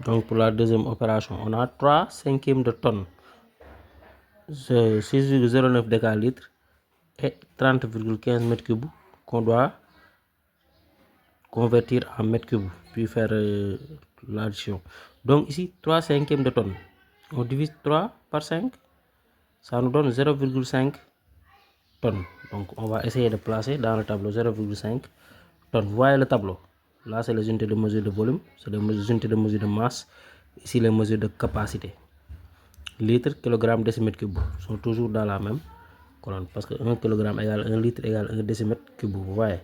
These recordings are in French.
Donc pour la deuxième opération, on a 3/5 de tonne, 6,09 décalitres et 30,15 mètres cubes qu'on doit convertir en mètres cubes, puis faire l'addition. Donc ici, 3/5 de tonne. On divise 3 par 5, ça nous donne 0,5 tonnes. Donc on va essayer de placer dans le tableau 0,5 tonnes. Vous voyez le tableau. Là, c'est les unités de mesure de volume, c'est les unités de mesure de masse. Ici, les mesures de capacité. Litre, kilogramme, décimètre cube sont toujours dans la même colonne. Parce que 1 kg égale 1 litre égale 1 décimètre cube. Vous voyez.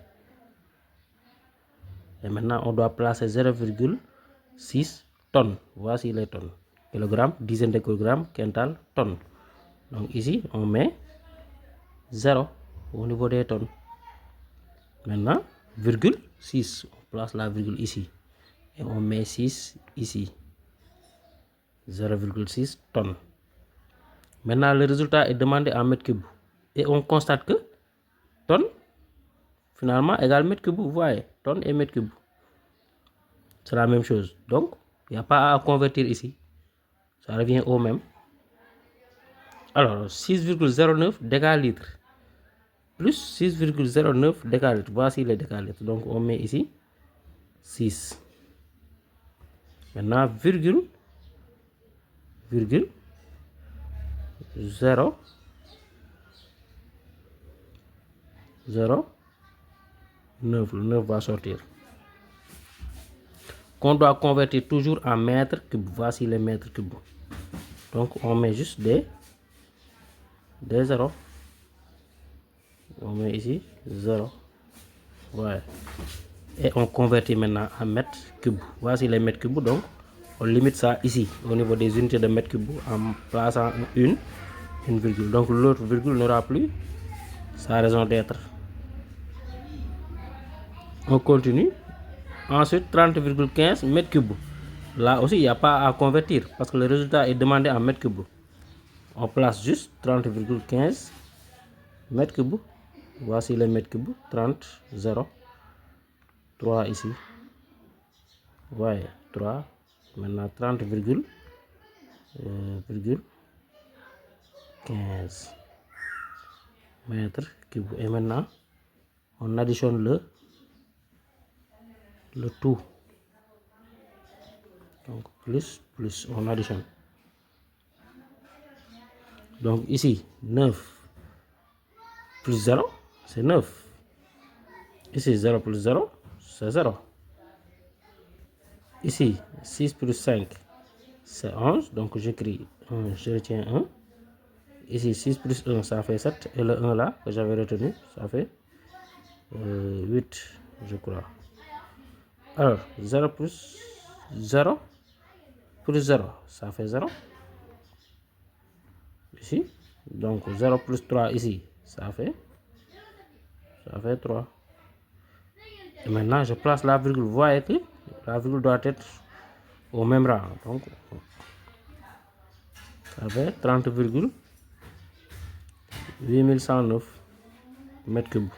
Et maintenant, on doit placer 0,6 tonnes. Voici les tonnes. Kilogramme, dizaine de kilogrammes, quintal, tonnes. Donc ici, on met 0 au niveau des tonnes. Maintenant, virgule 6. On place la virgule ici. Et on met 6 ici. 0,6 tonnes. Maintenant, le résultat est demandé en mètres cubes. Et on constate que tonne, finalement, égale mètre cube. Vous voyez, tonne et mètre cube. C'est la même chose. Donc, il n'y a pas à convertir ici. Ça revient au même. Alors, 6,09 décalitres plus 6,09 décalitres. Voici les décalitres. Donc, on met ici 6. Maintenant, virgule 0, 0, 9. Le 9 va sortir. Qu'on doit convertir toujours en mètres cubes. Voici les mètres cubes. Donc, on met juste des 0. On met ici 0. Voilà. Et on convertit maintenant en mètres cubes. Voici les mètres cubes. Donc, on limite ça ici, au niveau des unités de mètres cubes, en plaçant une virgule. Donc, l'autre virgule n'aura plus sa raison d'être. On continue. Ensuite, 30,15 mètres cubes. Là aussi, il n'y a pas à convertir parce que le résultat est demandé en mètres cubes. On place juste 30,15 mètres cubes. Voici les mètres cubes. 30, 0. 3 ici. Voyez, 3. Maintenant 30,15 mètres cubes. Et maintenant, on additionne le tout. Donc plus, on additionne. Donc ici, 9 plus 0, c'est 9. Ici, 0 plus 0, c'est 0. Ici, 6 plus 5, c'est 11. Donc j'écris 1, je retiens 1. Ici, 6 plus 1, ça fait 7. Et le 1 là, que j'avais retenu, ça fait 8, je crois. Alors, 0 plus 0 plus 0, ça fait 0. Ici. Donc, 0 plus 3 ici, ça fait 3. Et maintenant, je place la virgule. Vous voyez que la virgule doit être au même rang. Donc, ça fait 30,8109 mètres cubes.